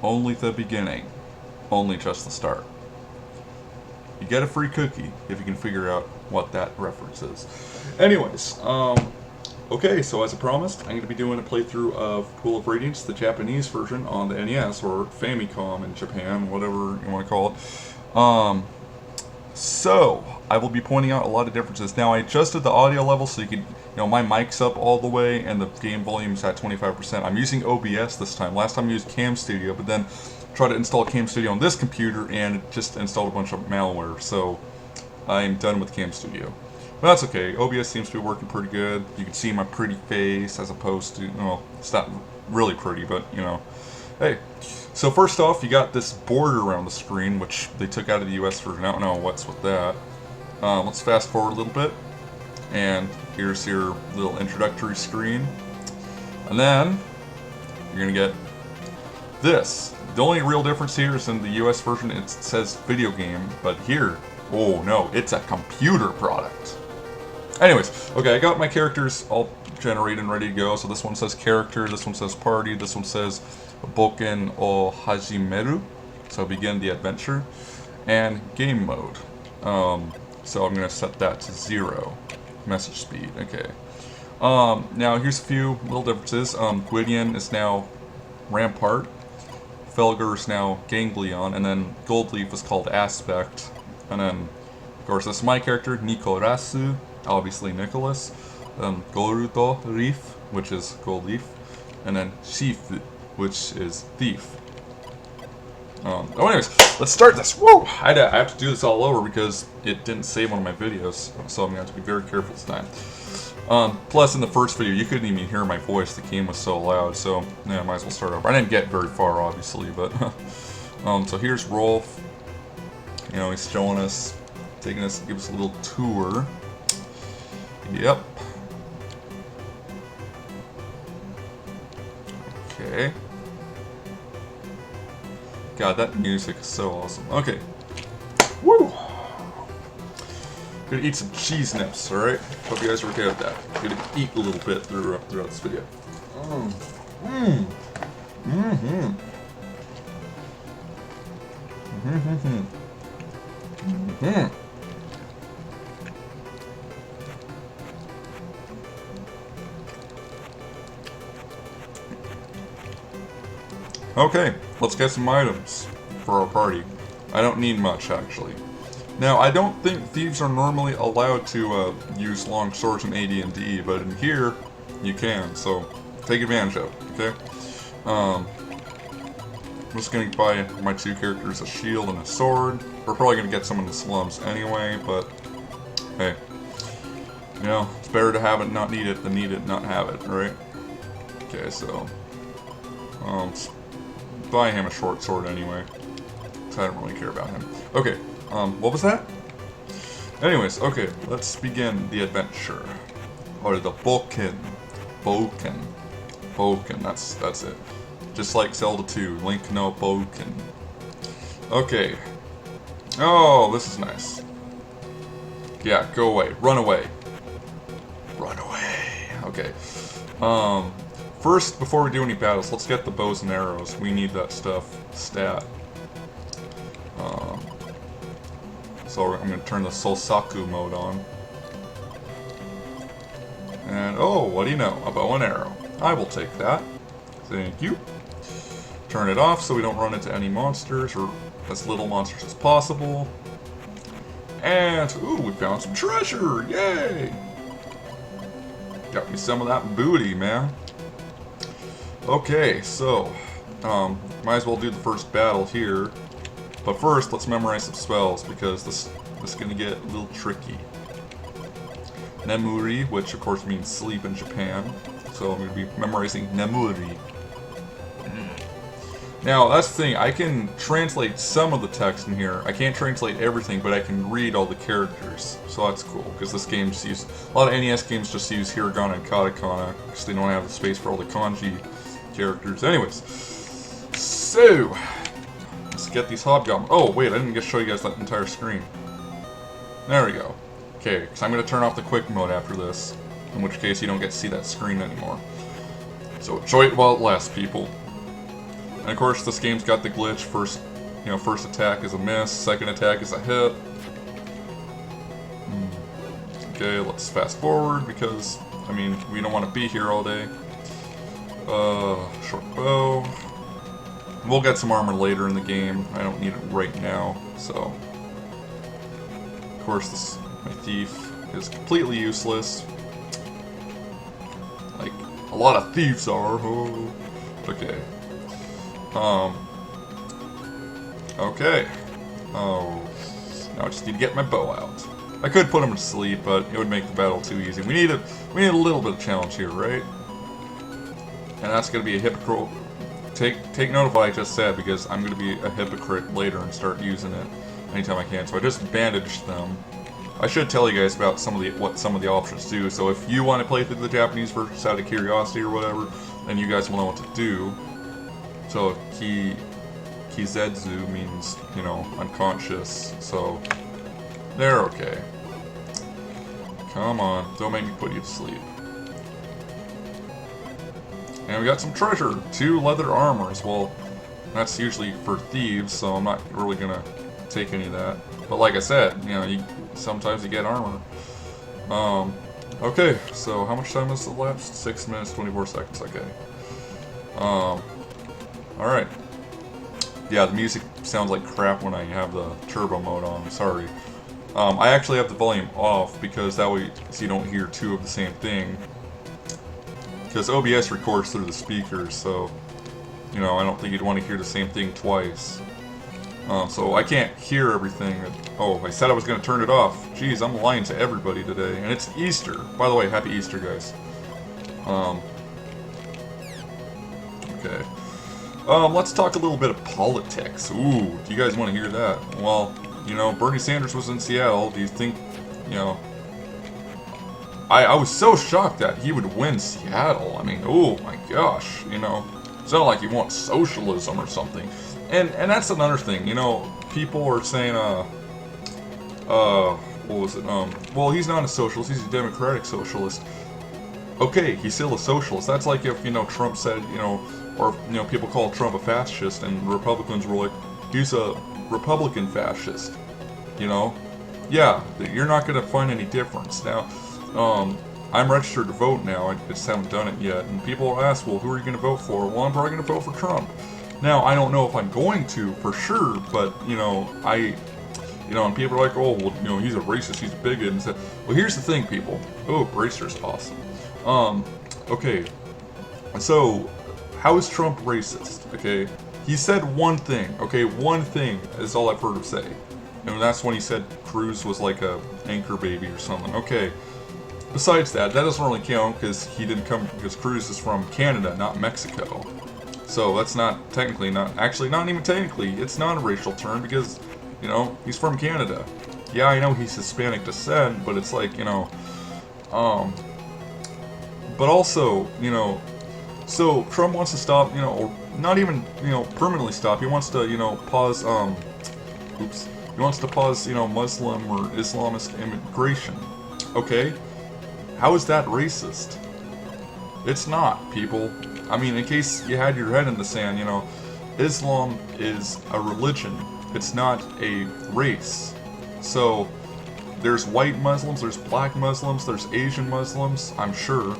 only the beginning. Only just the start. You get a free cookie if you can figure out what that reference is. Anyways, okay, so as I promised, I'm going to be doing a playthrough of Pool of Radiance, the Japanese version on the NES, or Famicom in Japan, whatever you want to call it. So, I will be pointing out a lot of differences. Now, I adjusted the audio level so you can, my mic's up all the way and the game volume's at 25%. I'm using OBS this time. Last time I used Cam Studio, but then tried to install Cam Studio on this computer and it just installed a bunch of malware. So, I'm done with Cam Studio. But that's okay. OBS seems to be working pretty good. You can see my pretty face as opposed to, well, it's not really pretty, but, hey. So first off, you got this border around the screen, which they took out of the US version. I don't know what's with that. Let's fast forward a little bit. And here's your little introductory screen. And then, you're going to get this. The only real difference here is in the US version, it says video game, but here, oh no, it's a computer product. Anyways, okay, I got my characters all generated and ready to go. So this one says character, this one says party, this one says Boken o Hajimeru, so begin the adventure, and game mode. So I'm going to set that to 0. Message speed, okay. Now here's a few little differences. Gwydion is now Rampart, Felger is now Ganglion, and then Goldleaf is called Aspect. And then, of course, this is my character, Nikorasu, obviously Nicholas, Gorudo Reef, which is Goldleaf, and then Shifu, which is Thief. Anyways, let's start this. Woo! I have to do this all over because it didn't save one of my videos, so I'm going to have to be very careful this time. Plus, in the first video, you couldn't even hear my voice. The game was so loud, so yeah, I might as well start over. I didn't get very far, obviously, but so here's Rolf. He's showing us, give us a little tour. Yep. Okay. God, that music is so awesome. Okay. Woo! Gonna eat some cheese nips, alright? Hope you guys are okay with that. Gonna eat a little bit throughout this video. Okay, let's get some items for our party. I don't need much, actually. Now, I don't think thieves are normally allowed to use long swords in AD&D, but in here, you can, so take advantage of it, okay? I'm just going to buy my two characters a shield and a sword. We're probably going to get some in the slums anyway, but hey. It's better to have it, not need it, than need it, not have it, right? Okay, so let's buy him a short sword anyway, because I don't really care about him. Okay, what was that? Anyways, okay, let's begin the adventure. Or the Boken, that's it. Just like Zelda 2, Link no Boken. Okay. Oh, this is nice. Yeah, go away, run away. Run away. Okay. First, before we do any battles, let's get the bows and arrows. We need that stuff. Stat. So I'm going to turn the Sosaku mode on. And, oh, what do you know? A bow and arrow. I will take that. Thank you. Turn it off so we don't run into any monsters, or as little monsters as possible. And, ooh, we found some treasure! Yay! Got me some of that booty, man. Okay, so, might as well do the first battle here. But first, let's memorize some spells, because this is going to get a little tricky. Nemuri, which of course means sleep in Japan. So I'm going to be memorizing Nemuri. Now, that's the thing, I can translate some of the text in here. I can't translate everything, but I can read all the characters. So that's cool, because this game just uses... A lot of NES games just use hiragana and katakana, because they don't have the space for all the kanji characters. Anyways, so... let's get these hobgoblins. Oh, wait, I didn't get to show you guys that entire screen. There we go. Okay, because I'm going to turn off the quick mode after this, in which case you don't get to see that screen anymore. So enjoy it while it lasts, people. And of course, this game's got the glitch. First attack is a miss, second attack is a hit. Okay, let's fast forward because, I mean, we don't want to be here all day. Short bow. We'll get some armor later in the game. I don't need it right now, so. Of course, my thief is completely useless. Like, a lot of thieves are. Oh. Okay. Okay. Oh. Now I just need to get my bow out. I could put him to sleep, but it would make the battle too easy. We need a little bit of challenge here, right? And that's gonna be a hypocrite. Take note of what I just said, because I'm gonna be a hypocrite later and start using it anytime I can. So I just bandaged them. I should tell you guys about what some of the options do. So if you want to play through the Japanese version out of curiosity or whatever, then you guys will know what to do. So Kizetsu means, you know, unconscious. So they're okay. Come on, don't make me put you to sleep. And we got some treasure, 2 leather armors. Well, that's usually for thieves, so I'm not really gonna take any of that. But like I said, you know, sometimes you get armor. Okay, so how much time is elapsed? 6 minutes, 24 seconds, okay. Alright. Yeah, the music sounds like crap when I have the turbo mode on, sorry. I actually have the volume off because that way so you don't hear 2 of the same thing. Because OBS records through the speakers, so, you know, I don't think you'd want to hear the same thing twice. So I can't hear everything. Oh, I said I was going to turn it off. Jeez, I'm lying to everybody today. And it's Easter. By the way, happy Easter, guys. Okay. Let's talk a little bit of politics. Ooh, do you guys want to hear that? Well, you know, Bernie Sanders was in Seattle. Do you think, you know... I was so shocked that he would win Seattle. I mean, oh my gosh, you know. It's not like he wants socialism or something. And that's another thing, you know, people are saying, what was it, well, he's not a socialist, he's a democratic socialist. Okay, he's still a socialist. That's like if, you know, Trump said, you know, or, you know, people call Trump a fascist, and Republicans were like, he's a Republican fascist, you know? Yeah, you're not going to find any difference. Now, I'm registered to vote now, I just haven't done it yet, and people ask, well, who are you going to vote for? Well, I'm probably going to vote for Trump. Now, I don't know if I'm going to, for sure, but, you know, and people are like, oh, well, you know, he's a racist, he's a bigot, and so, well, here's the thing, people. Oh, Bracer's awesome. Okay, so, how is Trump racist, okay? He said one thing, okay, one thing is all I've heard him say. And that's when he said Cruz was like a anchor baby or something, okay. Besides that doesn't really count because because Cruz is from Canada, not Mexico. So that's not not even technically, it's not a racial term because, you know, he's from Canada. Yeah, I know he's Hispanic descent, but it's like, you know, but also, you know, so Trump wants to stop, you know, or not even, you know, permanently stop, he wants to, you know, pause, he wants to pause, you know, Muslim or Islamist immigration. Okay? How is that racist? It's not, people. I mean, in case you had your head in the sand, you know, Islam is a religion. It's not a race. So, there's white Muslims, there's black Muslims, there's Asian Muslims, I'm sure.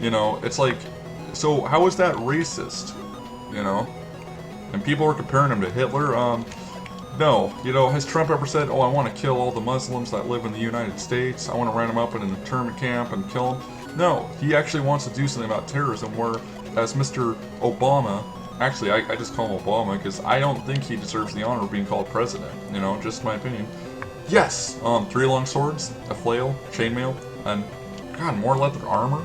You know, it's like, so how is that racist? You know? And people are comparing him to Hitler. No, you know, has Trump ever said, oh, I want to kill all the Muslims that live in the United States, I want to round them up in an internment camp and kill them? No, he actually wants to do something about terrorism, whereas Mr. Obama, actually, I just call him Obama, because I don't think he deserves the honor of being called president, you know, just my opinion. Yes, 3 long swords, a flail, chainmail, and, God, more leather armor?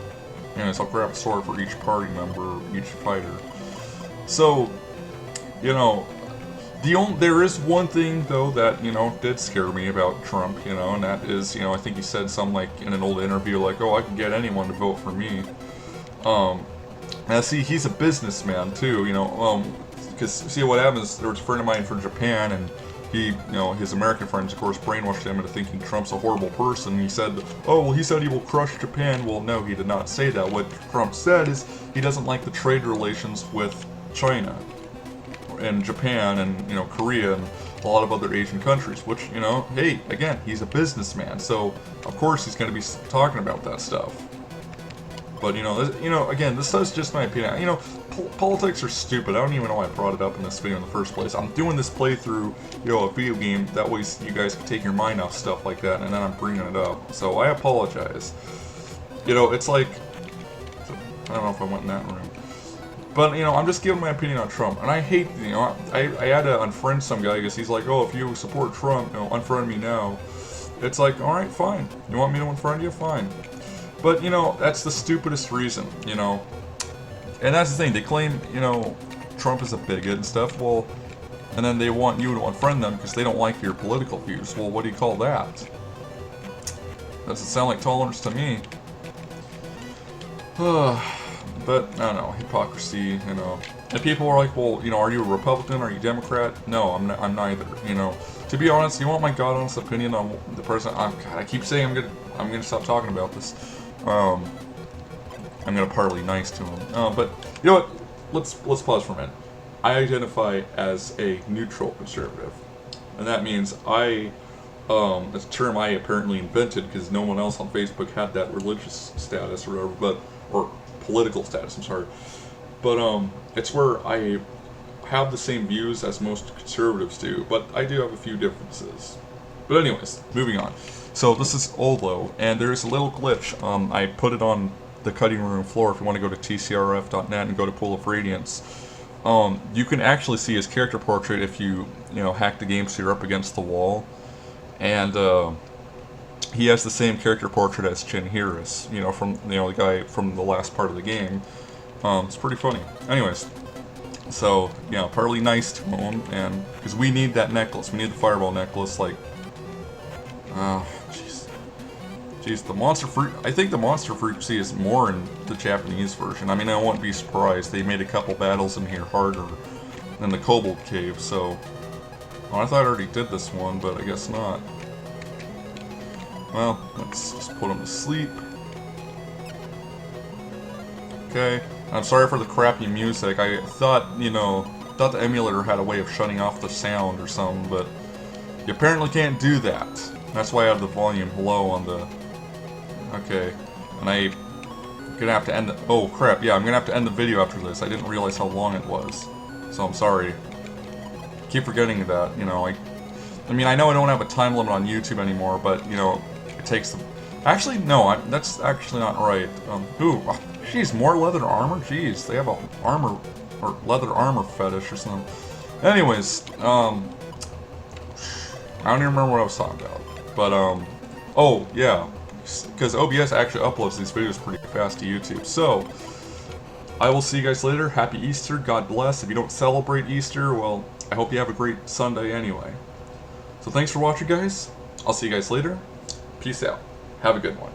Anyways, I'll grab a sword for each party member, each fighter. So, you know, there is one thing, though, that, you know, did scare me about Trump, you know, and that is, you know, I think he said something like, in an old interview, like, oh, I can get anyone to vote for me. Now, see, he's a businessman, too, you know, because, see, what happens, there was a friend of mine from Japan, and he, you know, his American friends, of course, brainwashed him into thinking Trump's a horrible person. He said, oh, well, he said he will crush Japan. Well, no, he did not say that. What Trump said is he doesn't like the trade relations with China. in Japan and, you know, Korea and a lot of other Asian countries, which, you know, hey, again, he's a businessman, so of course he's going to be talking about that stuff. But, you know, again, this is just my opinion. You know, politics are stupid. I don't even know why I brought it up in this video in the first place. I'm doing this playthrough, you know, a video game, that way you guys can take your mind off stuff like that, and then I'm bringing it up. So I apologize. You know, it's like, I don't know if I went in that room. But, you know, I'm just giving my opinion on Trump. And I hate, you know, I had to unfriend some guy because he's like, oh, if you support Trump, you know, unfriend me now. It's like, alright, fine. You want me to unfriend you? Fine. But, you know, that's the stupidest reason, you know. And that's the thing, they claim, you know, Trump is a bigot and stuff, well, and then they want you to unfriend them because they don't like your political views. Well, what do you call that? Doesn't sound like tolerance to me. But, I don't know, hypocrisy, you know. And people are like, well, you know, are you a Republican, are you Democrat? No, I'm neither, you know. To be honest, you want my God honest opinion on the president? God, I keep saying I'm gonna stop talking about this. I'm gonna partly nice to him. But you know what? Let's pause for a minute. I identify as a neutral conservative, and that means it's a term I apparently invented because no one else on Facebook had that religious status or whatever, or political status. I'm sorry, but it's where I have the same views as most conservatives do, but I do have a few differences. But anyways, moving on. So this is Olo, and there's a little glitch. I put it on the cutting room floor. If you want to go to tcrf.net and go to Pool of Radiance, you can actually see his character portrait if you hack the game so you're up against the wall, and he has the same character portrait as Chin Harris, from the guy from the last part of the game. It's pretty funny. Anyways. So, partly nice to him, and because we need that necklace, we need the fireball necklace, like, oh, jeez, the monster fruit, I think the monster fruit sea is more in the Japanese version. I mean, I wouldn't be surprised, they made a couple battles in here harder than the Kobold Cave, so, I thought I already did this one, but I guess not. Well, let's just put him to sleep. Okay. I'm sorry for the crappy music. I thought, thought the emulator had a way of shutting off the sound or something, but you apparently can't do that. That's why I have the volume low on the... Okay. And I'm gonna have to end the... Oh, crap, yeah, I'm gonna have to end the video after this. I didn't realize how long it was. So I'm sorry. Keep forgetting that, I mean, I know I don't have a time limit on YouTube anymore, but, it takes the... Actually, no, that's actually not right. Jeez, more leather armor? Jeez, they have a armor, or leather armor fetish or something. Anyways, I don't even remember what I was talking about. But, oh, yeah, because OBS actually uploads these videos pretty fast to YouTube. So, I will see you guys later. Happy Easter, God bless. If you don't celebrate Easter, well, I hope you have a great Sunday anyway. So thanks for watching, guys. I'll see you guys later. Peace out. Have a good one.